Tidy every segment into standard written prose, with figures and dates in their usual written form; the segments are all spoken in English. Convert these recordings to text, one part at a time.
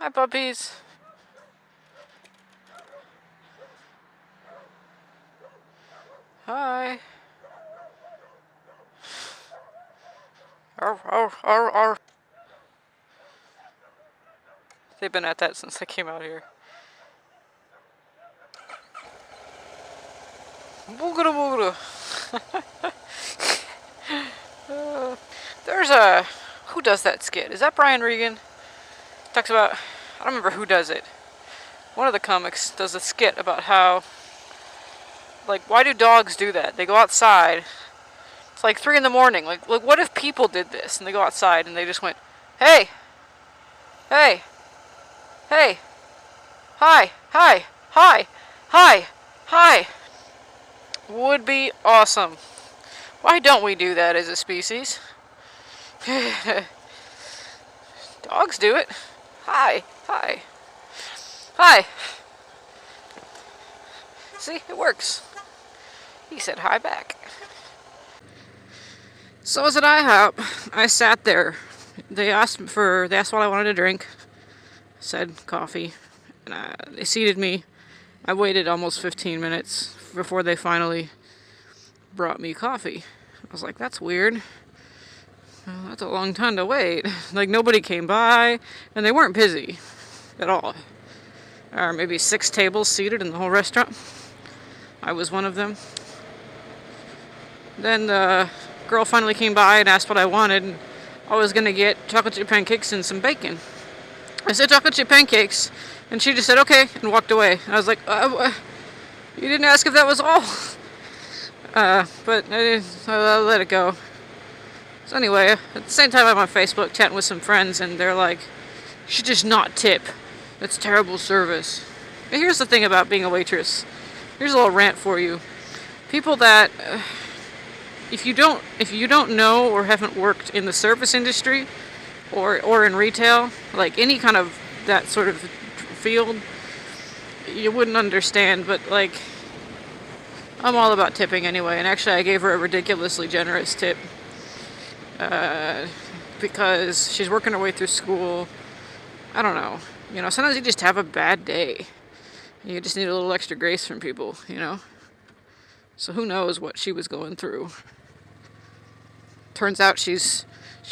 Hi, puppies. Hi. Arr, arr, arr, arr. They've been at that since I came out here. Boogada boogada. There's a... Who does that skit? Is that Brian Regan? Talks about... I don't remember who does it. One of the comics does a skit about how... Like, why do dogs do that? They go outside. It's like 3 in the morning. Like, what if people did this? And they go outside and they just went, hey! Hey! Hey! Hi! Hi! Hi! Hi! Hi! Would be awesome. Why don't we do that as a species? Dogs do it. Hi! Hi! Hi! See, it works. He said hi back. So I was at IHOP. I sat there. They asked what I wanted to drink. I said coffee. And they seated me. I waited almost 15 minutes before they finally brought me coffee. I was like, that's weird. Well, that's a long time to wait. Like, nobody came by, and they weren't busy at all. There are maybe 6 tables seated in the whole restaurant. I was one of them. Then the girl finally came by and asked what I wanted. And I was going to get chocolate chip pancakes and some bacon. I said chocolate chip pancakes, and she just said okay and walked away. I was like, you didn't ask if that was all. But I let it go. So anyway, at the same time I'm on Facebook chatting with some friends, and they're like, you should just not tip. That's terrible service. But here's the thing about being a waitress. Here's a little rant for you. People that, if you don't know or haven't worked in the service industry or in retail, like any kind of that sort of field, you wouldn't understand. But like, I'm all about tipping anyway. And actually, I gave her a ridiculously generous tip because she's working her way through school. I don't know. You know, sometimes you just have a bad day. You just need a little extra grace from people, you know? So who knows what she was going through. Turns out she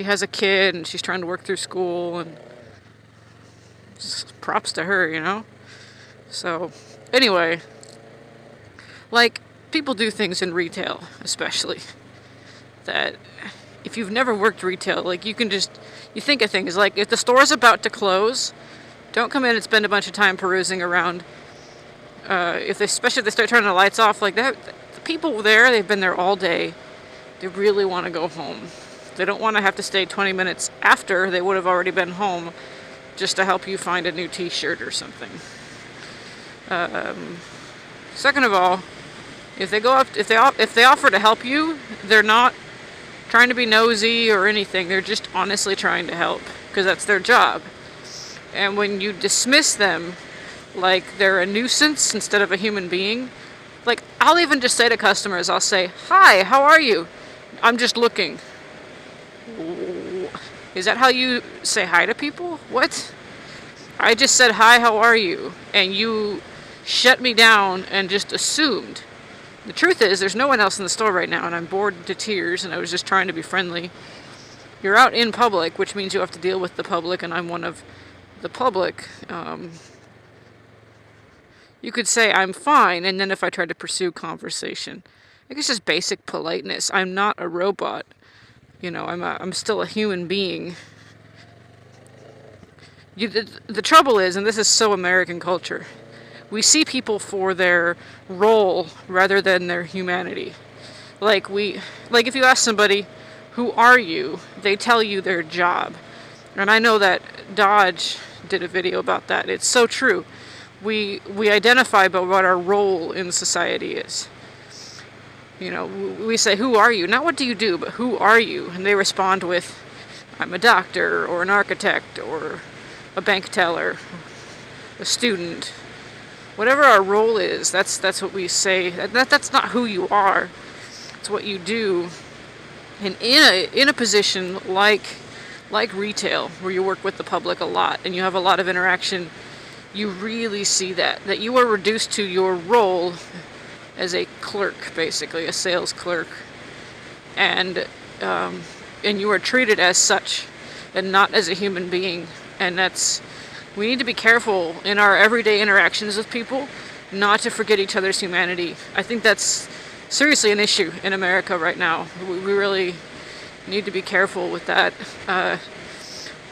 has a kid and she's trying to work through school, and just props to her, you know? So, anyway, like, people do things in retail, especially, that if you've never worked retail, like, you think of things like, if the store's about to close, don't come in and spend a bunch of time perusing around. Especially if they start turning the lights off like that, the people there, they've been there all day. They really want to go home. They don't want to have to stay 20 minutes after they would have already been home just to help you find a new t-shirt or something. Second of all, if they offer to help you, they're not trying to be nosy or anything. They're just honestly trying to help because that's their job. And when you dismiss them like they're a nuisance instead of a human being, like, I'll even just say to customers, I'll say, hi, how are you? I'm just looking. Is that how you say hi to people? What? I just said, hi, how are you? And you shut me down and just assumed. The truth is, there's no one else in the store right now, and I'm bored to tears, and I was just trying to be friendly. You're out in public, which means you have to deal with the public, and I'm one of the public. You could say I'm fine, and then if I tried to pursue conversation, I think it's just basic politeness. I'm not a robot. You know, I'm still a human being. The trouble is, and this is so American culture, we see people for their role rather than their humanity. Like if you ask somebody, who are you? They tell you their job. And I know that Dodge did a video about that. It's so true. We identify by what our role in society is. You know, we say, who are you? Not what do you do, but who are you? And they respond with, I'm a doctor, or an architect, or a bank teller, a student. Whatever our role is, that's what we say. That's not who you are. It's what you do. And in a position like like retail, where you work with the public a lot and you have a lot of interaction, you really see that you are reduced to your role as a clerk, basically, a sales clerk. And you are treated as such and not as a human being. And we need to be careful in our everyday interactions with people not to forget each other's humanity. I think that's seriously an issue in America right now. We really need to be careful with that.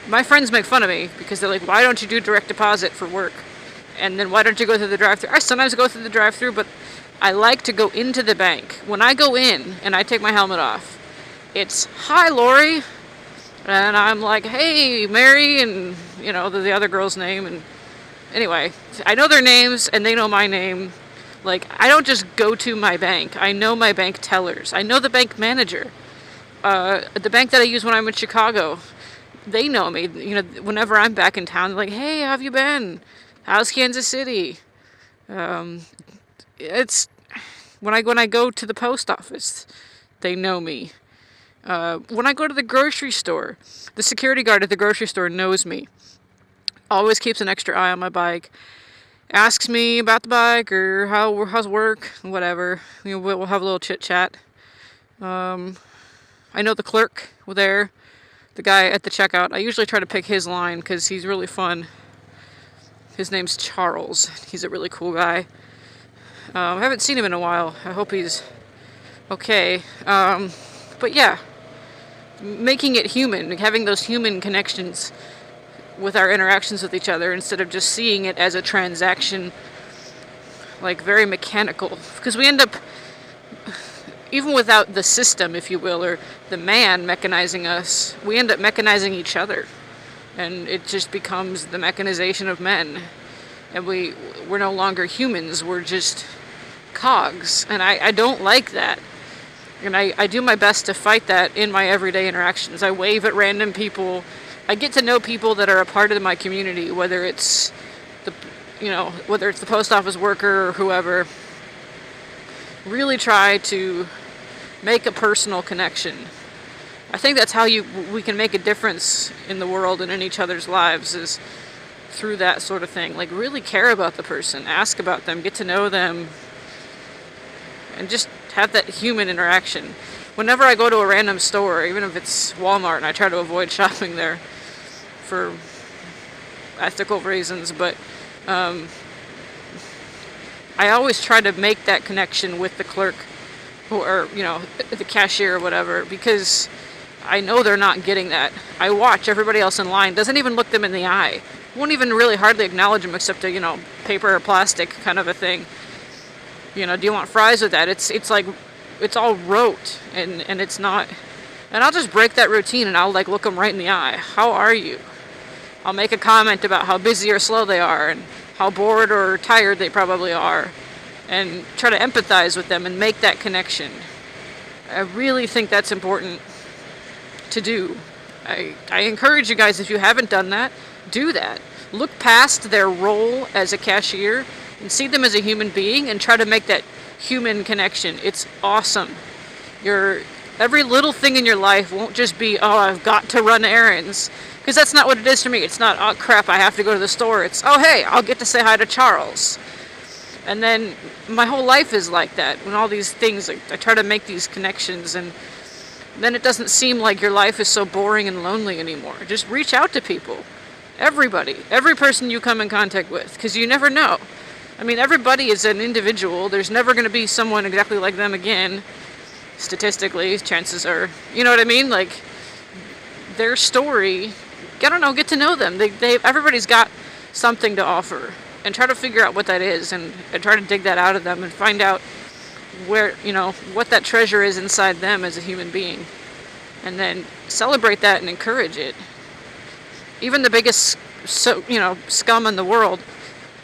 My friends make fun of me because they're like, why don't you do direct deposit for work? And then why don't you go through the drive-thru? I sometimes go through the drive-thru, but I like to go into the bank. When I go in and I take my helmet off, it's, hi, Lori. And I'm like, hey, Mary, and, the other girl's name. And anyway, I know their names and they know my name. Like, I don't just go to my bank. I know my bank tellers. I know the bank manager. The bank that I use when I'm in Chicago, they know me. Whenever I'm back in town, they're like, hey, how have you been? How's Kansas City? It's when I go to the post office, they know me. When I go to the grocery store, the security guard at the grocery store knows me. Always keeps an extra eye on my bike. Asks me about the bike or how's work, whatever. We'll have a little chit chat. I know the clerk there, the guy at the checkout. I usually try to pick his line because he's really fun. His name's Charles. He's a really cool guy. I haven't seen him in a while. I hope he's okay. But yeah, making it human, having those human connections with our interactions with each other instead of just seeing it as a transaction, like very mechanical. Because we end up, even without the system, if you will, or the man mechanizing us, we end up mechanizing each other. And it just becomes the mechanization of men. And we're no longer humans, we're just cogs. And I don't like that. And I do my best to fight that in my everyday interactions. I wave at random people. I get to know people that are a part of my community, whether it's the post office worker or whoever. Really try to make a personal connection. I think that's how we can make a difference in the world and in each other's lives, is through that sort of thing. Like, really care about the person, ask about them, get to know them, and just have that human interaction. Whenever I go to a random store, even if it's Walmart, and I try to avoid shopping there for ethical reasons, but I always try to make that connection with the clerk or the cashier or whatever, because I know they're not getting that. I watch everybody else in line, doesn't even look them in the eye, won't even really hardly acknowledge them except a paper or plastic kind of a thing. Do you want fries with that? It's like, it's all rote, and it's not. And I'll just break that routine and I'll look them right in the eye. How are you? I'll make a comment about how busy or slow they are and how bored or tired they probably are, and try to empathize with them and make that connection. I really think that's important to do. I encourage you guys, if you haven't done that, do that. Look past their role as a cashier and see them as a human being and try to make that human connection. It's awesome. Every little thing in your life won't just be, oh, I've got to run errands. Because that's not what it is for me. It's not, oh crap, I have to go to the store. It's, oh hey, I'll get to say hi to Charles. And then my whole life is like that. When all these things, I try to make these connections, and then it doesn't seem like your life is so boring and lonely anymore. Just reach out to people. Everybody. Every person you come in contact with. Because you never know. I mean, everybody is an individual. There's never going to be someone exactly like them again. Statistically, chances are. You know what I mean? Like, their story, I don't know, get to know them. Everybody's got something to offer. And try to figure out what that is, and try to dig that out of them and find out where, what that treasure is inside them as a human being. And then celebrate that and encourage it. Even the biggest, scum in the world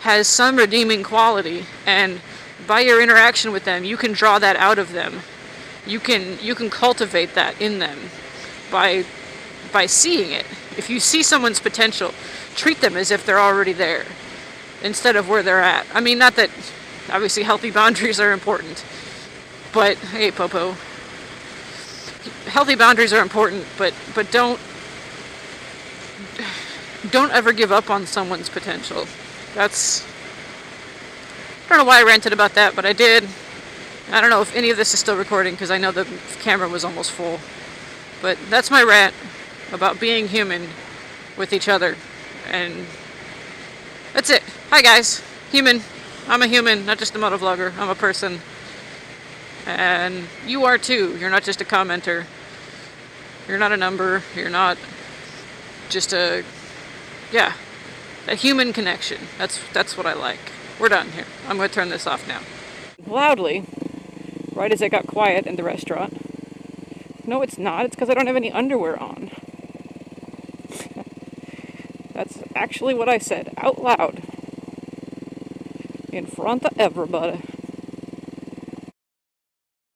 has some redeeming quality, and by your interaction with them, you can draw that out of them. You can cultivate that in them by seeing it. If you see someone's potential, treat them as if they're already there, instead of where they're at. I mean, not that, obviously healthy boundaries are important, but, hey Popo, healthy boundaries are important, but don't don't ever give up on someone's potential. That's, I don't know why I ranted about that, but I did. I don't know if any of this is still recording because I know the camera was almost full. But that's my rant about being human with each other. And that's it. Hi guys. Human. I'm a human, not just a motovlogger. I'm a person. And you are too. You're not just a commenter. You're not a number. You're not just a human connection. That's what I like. We're done here. I'm going to turn this off now. Loudly, right as I got quiet in the restaurant. No, it's not. It's because I don't have any underwear on. That's actually what I said out loud in front of everybody.